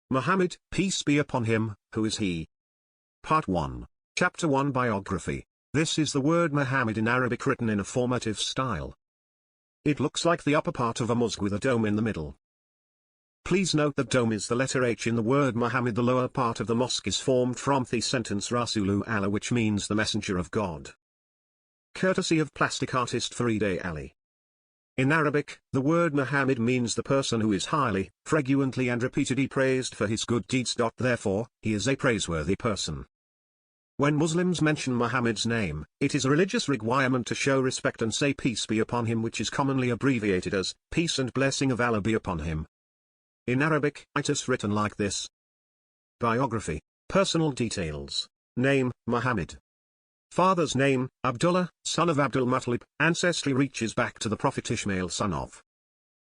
Muhammad, peace be upon him, who is he? Part 1. Chapter 1 Biography. This is the word Muhammad in Arabic written in a formative style. It looks like the upper part of a mosque with a dome in the middle. Please note that dome is the letter H in the word Muhammad. The lower part of the mosque is formed from the sentence Rasulu Allah, which means the messenger of God. Courtesy of plastic artist Farideh Ali. In Arabic, the word Muhammad means the person who is highly, frequently and repeatedly praised for his good deeds. Therefore, he is a praiseworthy person. When Muslims mention Muhammad's name, it is a religious requirement to show respect and say peace be upon him, which is commonly abbreviated as, peace and blessing of Allah be upon him. In Arabic, it is written like this. Biography. Personal details. Name, Muhammad. Father's name, Abdullah, son of Abdul Muttalib. Ancestry reaches back to the Prophet Ishmael, son of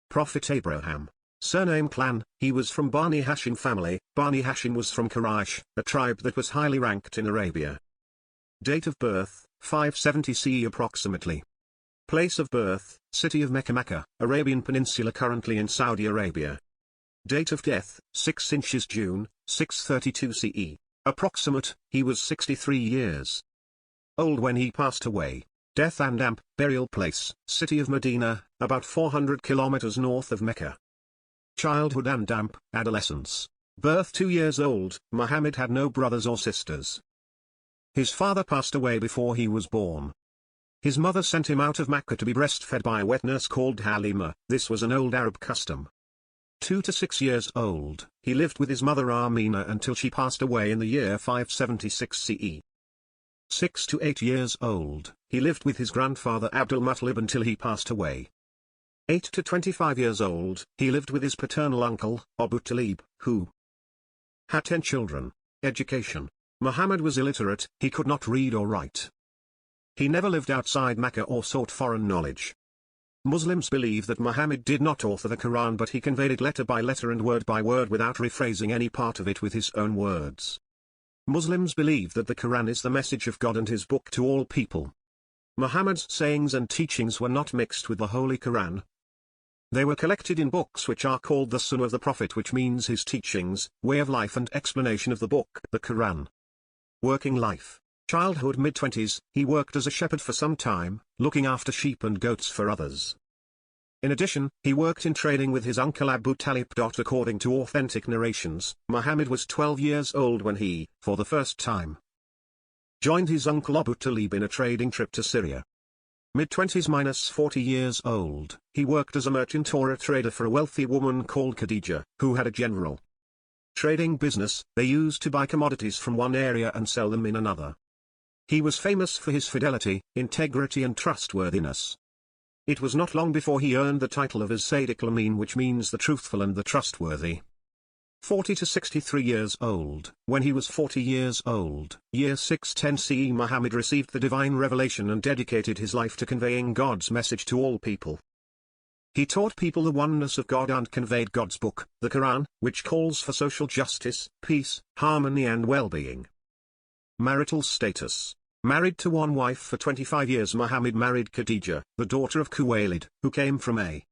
Prophet Abraham. Surname clan, he was from Bani Hashim family. Bani Hashim was from Quraysh, a tribe that was highly ranked in Arabia. Date of birth, 570 CE approximately. Place of birth, city of Mecca. Mecca, Arabian Peninsula, currently in Saudi Arabia. Date of death, 6 inches June, 632 CE. Approximate, he was 63 years old when he passed away. Death and burial place, city of Medina, about 400 kilometers north of Mecca. Childhood and adolescence. Birth 2 years old, Muhammad had no brothers or sisters. His father passed away before he was born. His mother sent him out of Mecca to be breastfed by a wet nurse called Halima. This was an old Arab custom. 2 to 6 years old, he lived with his mother Amina until she passed away in the year 576 CE. 6 to 8 years old, he lived with his grandfather Abdul Muttalib until he passed away. 8 to 25 years old, he lived with his paternal uncle, Abu Talib, who had 10 children. Education. Muhammad was illiterate, he could not read or write. He never lived outside Mecca or sought foreign knowledge. Muslims believe that Muhammad did not author the Quran, but he conveyed it letter by letter and word by word without rephrasing any part of it with his own words. Muslims believe that the Quran is the message of God and his book to all people. Muhammad's sayings and teachings were not mixed with the Holy Quran. They were collected in books which are called the Sunnah of the Prophet, which means his teachings, way of life and explanation of the book, the Quran. Working life. Childhood mid-20s, he worked as a shepherd for some time, looking after sheep and goats for others. In addition, he worked in trading with his uncle Abu Talib. According to authentic narrations, Muhammad was 12 years old when he, for the first time, joined his uncle Abu Talib in a trading trip to Syria. Mid-20s - 40 years old, he worked as a merchant or a trader for a wealthy woman called Khadijah, who had a general trading business. They used to buy commodities from one area and sell them in another. He was famous for his fidelity, integrity and trustworthiness. It was not long before he earned the title of as-Sadiq al-Amin, which means the truthful and the trustworthy. 40 to 63 years old, when he was 40 years old, year 610 CE, Muhammad received the divine revelation and dedicated his life to conveying God's message to all people. He taught people the oneness of God and conveyed God's book, the Quran, which calls for social justice, peace, harmony and well-being. Marital status. Married to one wife for 25 years, Muhammad married Khadijah, the daughter of Khuwaylid, who came from a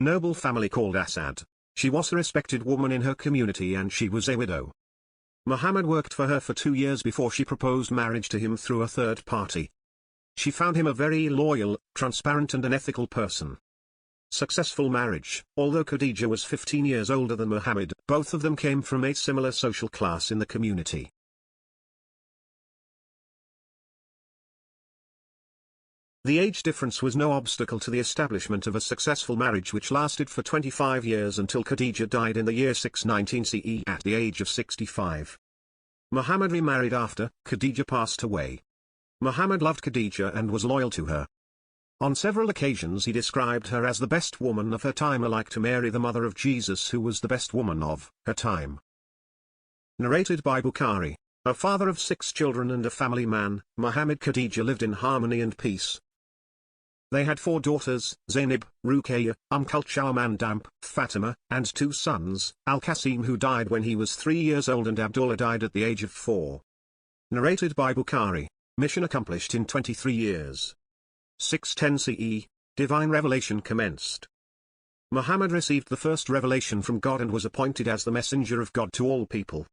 noble family called Asad. She was a respected woman in her community and she was a widow. Muhammad worked for her for 2 years before she proposed marriage to him through a third party. She found him a very loyal, transparent and an ethical person. Successful marriage. Although Khadijah was 15 years older than Muhammad, both of them came from a similar social class in the community. The age difference was no obstacle to the establishment of a successful marriage which lasted for 25 years until Khadijah died in the year 619 CE at the age of 65. Muhammad remarried after Khadijah passed away. Muhammad loved Khadijah and was loyal to her. On several occasions he described her as the best woman of her time, alike to Mary, the mother of Jesus, who was the best woman of her time. Narrated by Bukhari. A father of 6 children and a family man, Muhammad Khadijah lived in harmony and peace. They had 4 daughters, Zainab, Ruqayyah, Kulthum and Fatima, and 2 sons, Al-Qasim, who died when he was 3 years old, and Abdullah died at the age of 4. Narrated by Bukhari. Mission accomplished in 23 years. 610 CE, divine revelation commenced. Muhammad received the first revelation from God and was appointed as the messenger of God to all people.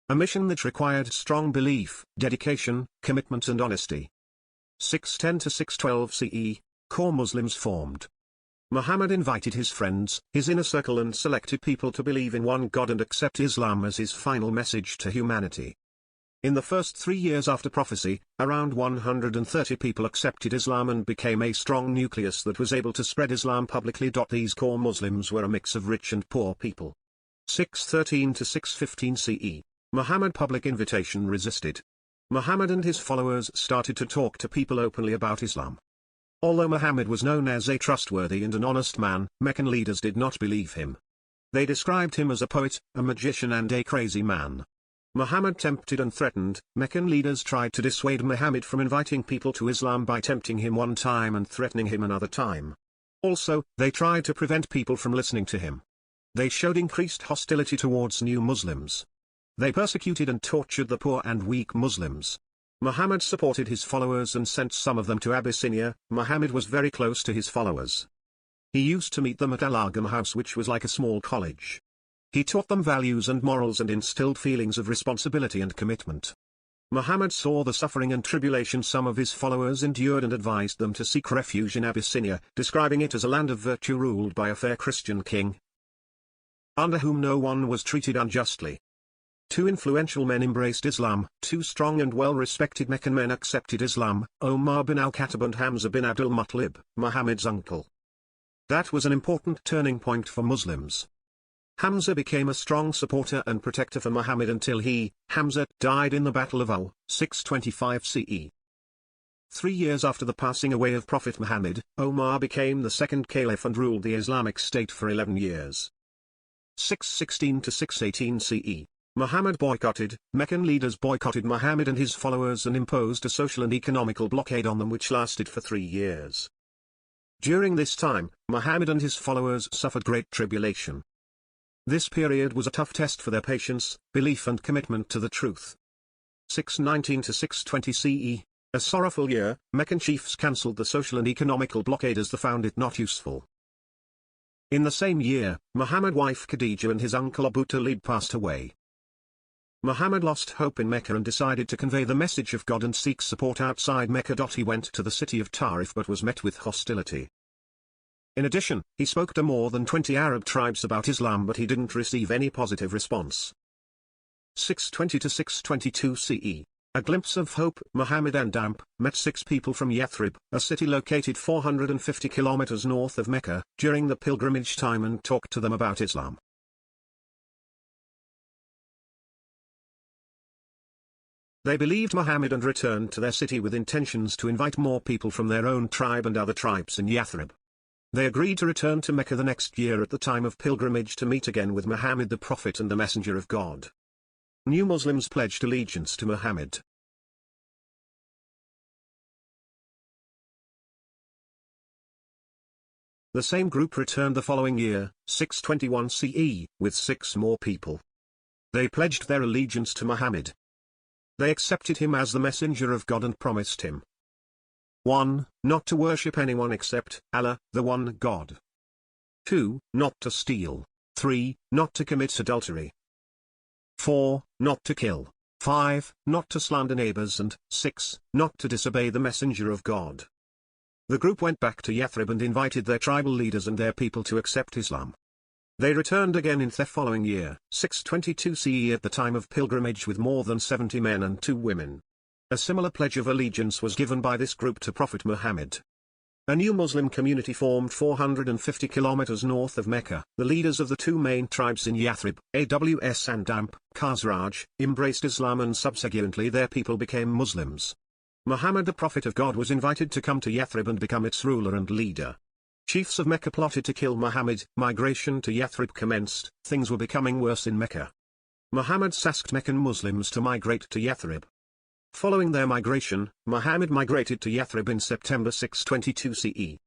A mission that required strong belief, dedication, commitment and honesty. 610 to 612 CE, core Muslims formed. Muhammad invited his friends, his inner circle and selected people to believe in one God and accept Islam as his final message to humanity. In the first 3 years after prophecy, around 130 people accepted Islam and became a strong nucleus that was able to spread Islam publicly. These core Muslims were a mix of rich and poor people. 613 to 615 CE, Muhammad public invitation resisted. Muhammad and his followers started to talk to people openly about Islam. Although Muhammad was known as a trustworthy and an honest man, Meccan leaders did not believe him. They described him as a poet, a magician and a crazy man. Muhammad tempted and threatened. Meccan leaders tried to dissuade Muhammad from inviting people to Islam by tempting him one time and threatening him another time. Also, they tried to prevent people from listening to him. They showed increased hostility towards new Muslims. They persecuted and tortured the poor and weak Muslims. Muhammad supported his followers and sent some of them to Abyssinia. Muhammad was very close to his followers. He used to meet them at Al-Arqam house, which was like a small college. He taught them values and morals and instilled feelings of responsibility and commitment. Muhammad saw the suffering and tribulation some of his followers endured and advised them to seek refuge in Abyssinia, describing it as a land of virtue ruled by a fair Christian king, under whom no one was treated unjustly. 2 influential men embraced Islam. 2 strong and well-respected Meccan men accepted Islam, Omar bin al-Khattab and Hamza bin Abdul Muttalib, Muhammad's uncle. That was an important turning point for Muslims. Hamza became a strong supporter and protector for Muhammad until he, Hamza, died in the Battle of Al, 625 CE. 3 years after the passing away of Prophet Muhammad, Omar became the second caliph and ruled the Islamic State for 11 years. 616 to 618 CE. Muhammad boycotted. Meccan leaders boycotted Muhammad and his followers and imposed a social and economical blockade on them which lasted for 3 years. During this time, Muhammad and his followers suffered great tribulation. This period was a tough test for their patience, belief and commitment to the truth. 619 to 620 CE, a sorrowful year. Meccan chiefs cancelled the social and economical blockade as they found it not useful. In the same year, Muhammad's wife Khadija and his uncle Abu Talib passed away. Muhammad lost hope in Mecca and decided to convey the message of God and seek support outside Mecca. He went to the city of Ta'if but was met with hostility. In addition, he spoke to more than 20 Arab tribes about Islam but he didn't receive any positive response. 620 to 622 CE. A glimpse of hope. Muhammad and Damp met 6 people from Yathrib, a city located 450 kilometers north of Mecca, during the pilgrimage time and talked to them about Islam. They believed Muhammad and returned to their city with intentions to invite more people from their own tribe and other tribes in Yathrib. They agreed to return to Mecca the next year at the time of pilgrimage to meet again with Muhammad the Prophet and the Messenger of God. New Muslims pledged allegiance to Muhammad. The same group returned the following year, 621 CE, with 6 more people. They pledged their allegiance to Muhammad. They accepted him as the messenger of God and promised him 1. Not to worship anyone except Allah, the one God. 2. Not to steal. 3. Not to commit adultery. 4. Not to kill. 5. Not to slander neighbors and 6. Not to disobey the messenger of God. The group went back to Yathrib and invited their tribal leaders and their people to accept Islam. They returned again in the following year, 622 CE at the time of pilgrimage with more than 70 men and 2 women. A similar pledge of allegiance was given by this group to Prophet Muhammad. A new Muslim community formed 450 kilometers north of Mecca. The leaders of the 2 main tribes in Yathrib, Aws and Damp, Khazraj, embraced Islam and subsequently their people became Muslims. Muhammad the Prophet of God was invited to come to Yathrib and become its ruler and leader. Chiefs of Mecca plotted to kill Muhammad. Migration to Yathrib commenced. Things were becoming worse in Mecca. Muhammad asked Meccan Muslims to migrate to Yathrib. Following their migration, Muhammad migrated to Yathrib in September 622 CE.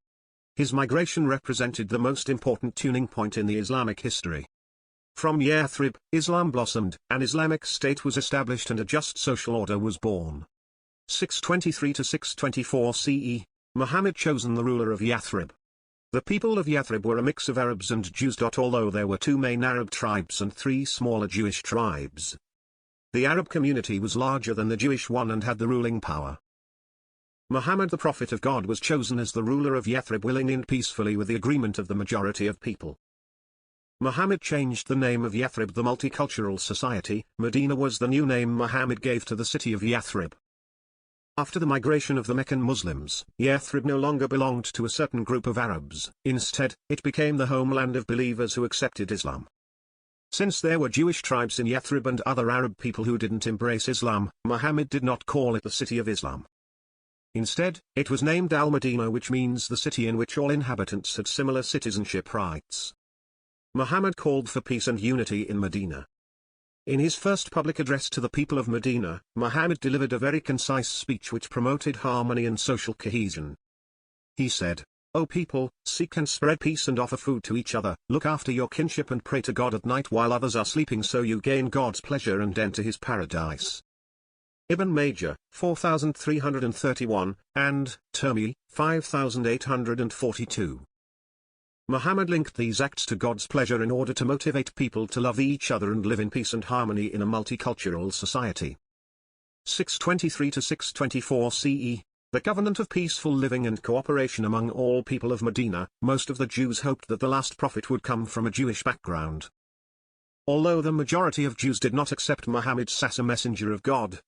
His migration represented the most important turning point in the Islamic history. From Yathrib, Islam blossomed, an Islamic state was established and a just social order was born. 623 to 624 CE, Muhammad chosen the ruler of Yathrib. The people of Yathrib were a mix of Arabs and Jews. Although there were two main Arab tribes and three smaller Jewish tribes, the Arab community was larger than the Jewish one and had the ruling power. Muhammad, the Prophet of God, was chosen as the ruler of Yathrib willingly and peacefully with the agreement of the majority of people. Muhammad changed the name of Yathrib, the multicultural society. Medina was the new name Muhammad gave to the city of Yathrib. After the migration of the Meccan Muslims, Yathrib no longer belonged to a certain group of Arabs. Instead, it became the homeland of believers who accepted Islam. Since there were Jewish tribes in Yathrib and other Arab people who didn't embrace Islam, Muhammad did not call it the city of Islam. Instead, it was named Al-Madinah, which means the city in which all inhabitants had similar citizenship rights. Muhammad called for peace and unity in Medina. In his first public address to the people of Medina, Muhammad delivered a very concise speech which promoted harmony and social cohesion. He said, "O people, seek and spread peace and offer food to each other, look after your kinship and pray to God at night while others are sleeping, so you gain God's pleasure and enter his paradise." Ibn Majah, 4331, and Tirmidhi, 5842. Muhammad linked these acts to God's pleasure in order to motivate people to love each other and live in peace and harmony in a multicultural society. 623 to 624 CE, the covenant of peaceful living and cooperation among all people of Medina. Most of the Jews hoped that the last prophet would come from a Jewish background. Although the majority of Jews did not accept Muhammad as a messenger of God,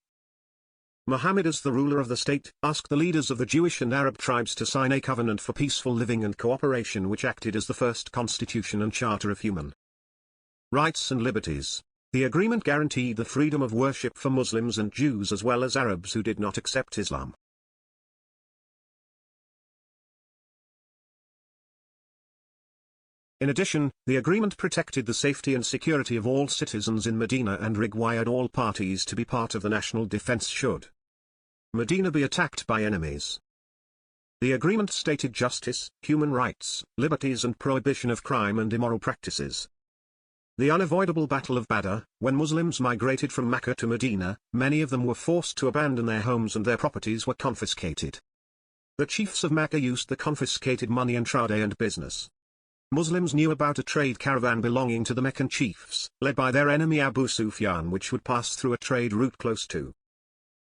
Muhammad, as the ruler of the state, asked the leaders of the Jewish and Arab tribes to sign a covenant for peaceful living and cooperation, which acted as the first constitution and charter of human rights and liberties. The agreement guaranteed the freedom of worship for Muslims and Jews as well as Arabs who did not accept Islam. In addition, the agreement protected the safety and security of all citizens in Medina and required all parties to be part of the national defense should Medina be attacked by enemies. The agreement stated justice, human rights, liberties and prohibition of crime and immoral practices. The unavoidable Battle of Badr, when Muslims migrated from Mecca to Medina, many of them were forced to abandon their homes and their properties were confiscated. The chiefs of Mecca used the confiscated money in trade and business. Muslims knew about a trade caravan belonging to the Meccan chiefs, led by their enemy Abu Sufyan, which would pass through a trade route close to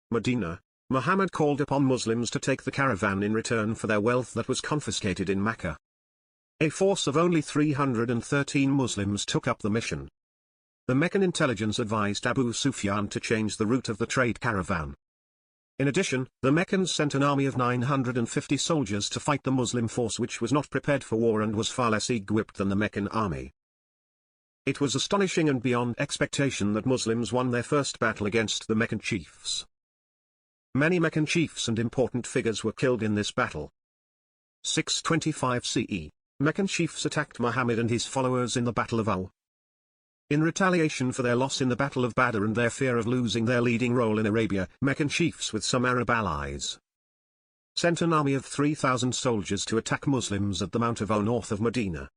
Medina. Muhammad called upon Muslims to take the caravan in return for their wealth that was confiscated in Mecca. A force of only 313 Muslims took up the mission. The Meccan intelligence advised Abu Sufyan to change the route of the trade caravan. In addition, the Meccans sent an army of 950 soldiers to fight the Muslim force, which was not prepared for war and was far less equipped than the Meccan army. It was astonishing and beyond expectation that Muslims won their first battle against the Meccan chiefs. Many Meccan chiefs and important figures were killed in this battle. 625 CE, Meccan chiefs attacked Muhammad and his followers in the Battle of Al. In retaliation for their loss in the Battle of Badr and their fear of losing their leading role in Arabia, Meccan chiefs with some Arab allies sent an army of 3,000 soldiers to attack Muslims at the Mount of Al north of Medina.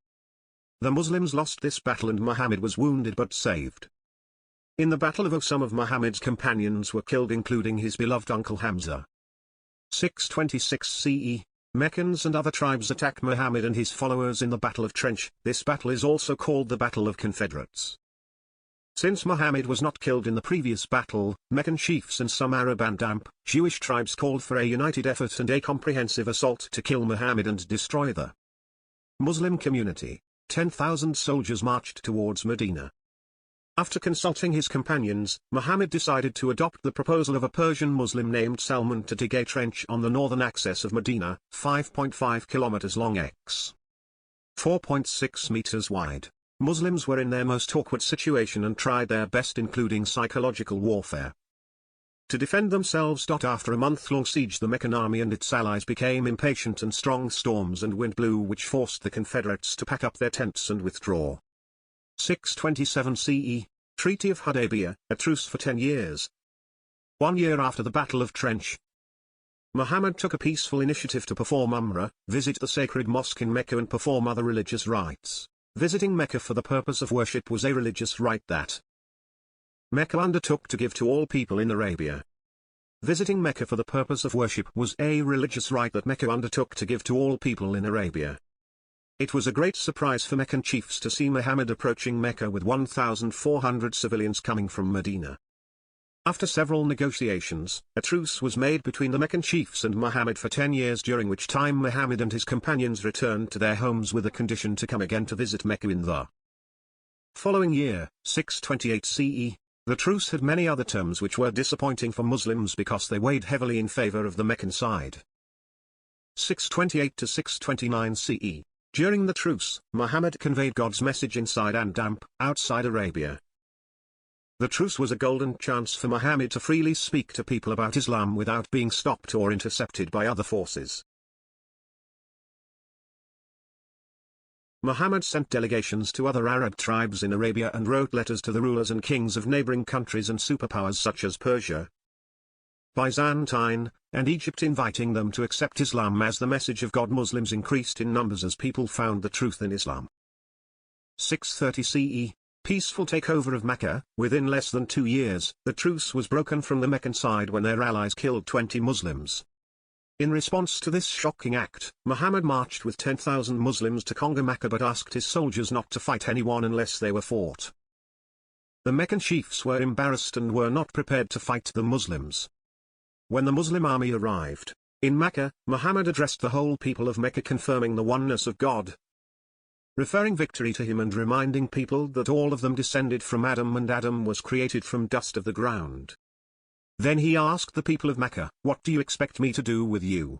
The Muslims lost this battle and Muhammad was wounded but saved. In the Battle of some of Muhammad's companions were killed, including his beloved uncle Hamza. 626 CE, Meccans and other tribes attacked Muhammad and his followers in the Battle of Trench. This battle is also called the Battle of Confederates. Since Muhammad was not killed in the previous battle, Meccan chiefs and some Arab and Jewish tribes called for a united effort and a comprehensive assault to kill Muhammad and destroy the Muslim community. 10,000 soldiers marched towards Medina. After consulting his companions, Muhammad decided to adopt the proposal of a Persian Muslim named Salman to dig a trench on the northern axis of Medina, 5.5 kilometers long x 4.6 meters wide. Muslims were in their most awkward situation and tried their best, including psychological warfare, to defend themselves. After a month-long siege, the Meccan army and its allies became impatient and strong storms and wind blew, which forced the Confederates to pack up their tents and withdraw. 627 CE, Treaty of Hudaybiyah, a truce for 10 years. 1 year after the Battle of Trench, Muhammad took a peaceful initiative to perform Umrah, visit the sacred mosque in Mecca and perform other religious rites. Visiting Mecca for the purpose of worship was a religious rite that Mecca undertook to give to all people in Arabia. Visiting Mecca for the purpose of worship was a religious rite that Mecca undertook to give to all people in Arabia. It was a great surprise for Meccan chiefs to see Muhammad approaching Mecca with 1,400 civilians coming from Medina. After several negotiations, a truce was made between the Meccan chiefs and Muhammad for 10 years, during which time Muhammad and his companions returned to their homes with a condition to come again to visit Mecca in the following year, 628 CE. The truce had many other terms which were disappointing for Muslims because they weighed heavily in favor of the Meccan side. 628 to 629 CE. During the truce, Muhammad conveyed God's message inside and outside Arabia. The truce was a golden chance for Muhammad to freely speak to people about Islam without being stopped or intercepted by other forces. Muhammad sent delegations to other Arab tribes in Arabia and wrote letters to the rulers and kings of neighboring countries and superpowers such as Persia, Byzantine, and Egypt, inviting them to accept Islam as the message of God. Muslims increased in numbers as people found the truth in Islam. 630 CE. Peaceful takeover of Mecca. Within less than 2 years, the truce was broken from the Meccan side when their allies killed 20 Muslims. In response to this shocking act, Muhammad marched with 10,000 Muslims to conquer Mecca but asked his soldiers not to fight anyone unless they were fought. The Meccan chiefs were embarrassed and were not prepared to fight the Muslims. When the Muslim army arrived in Mecca, Muhammad addressed the whole people of Mecca, confirming the oneness of God, referring victory to him and reminding people that all of them descended from Adam and Adam was created from dust of the ground. Then he asked the people of Mecca, "What do you expect me to do with you?"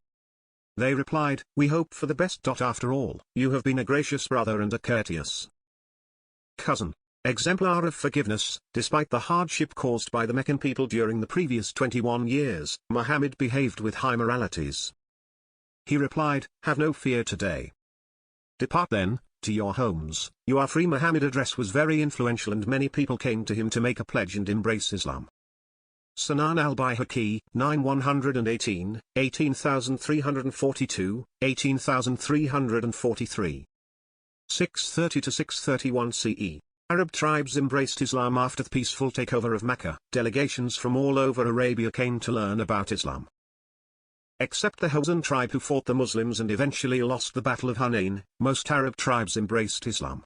They replied, "We hope for the best. After all, you have been a gracious brother and a courteous cousin, exemplar of forgiveness." Despite the hardship caused by the Meccan people during the previous 21 years, Muhammad behaved with high moralities. He replied, "Have no fear today. Depart then to your homes, you are free." Muhammad's address was very influential and many people came to him to make a pledge and embrace Islam. Sunan al-Baihaqi, 9118, 18342, 18343. 630 to 631 CE. Arab tribes embraced Islam after the peaceful takeover of Mecca. Delegations from all over Arabia came to learn about Islam. Except the Hawazin tribe who fought the Muslims and eventually lost the Battle of Hunain, most Arab tribes embraced Islam.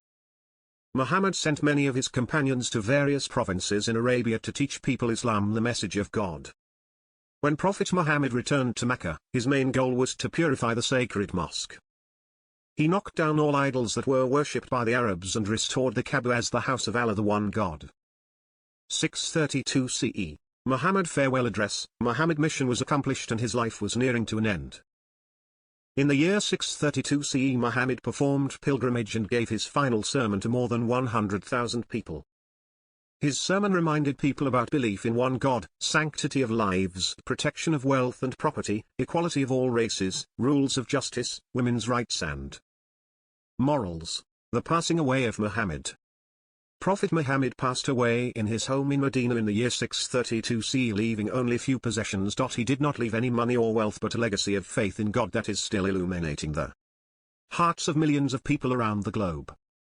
Muhammad sent many of his companions to various provinces in Arabia to teach people Islam, the message of God. When Prophet Muhammad returned to Mecca, his main goal was to purify the sacred mosque. He knocked down all idols that were worshipped by the Arabs and restored the Kaaba as the house of Allah, the one God. 632 CE. Muhammad farewell address. Muhammad's mission was accomplished and his life was nearing to an end. In the year 632 CE, Muhammad performed pilgrimage and gave his final sermon to more than 100,000 people. His sermon reminded people about belief in one God, sanctity of lives, protection of wealth and property, equality of all races, rules of justice, women's rights and morals. The passing away of Muhammad. Prophet Muhammad passed away in his home in Medina in the year 632 CE, leaving only few possessions. He did not leave any money or wealth but a legacy of faith in God that is still illuminating the hearts of millions of people around the globe.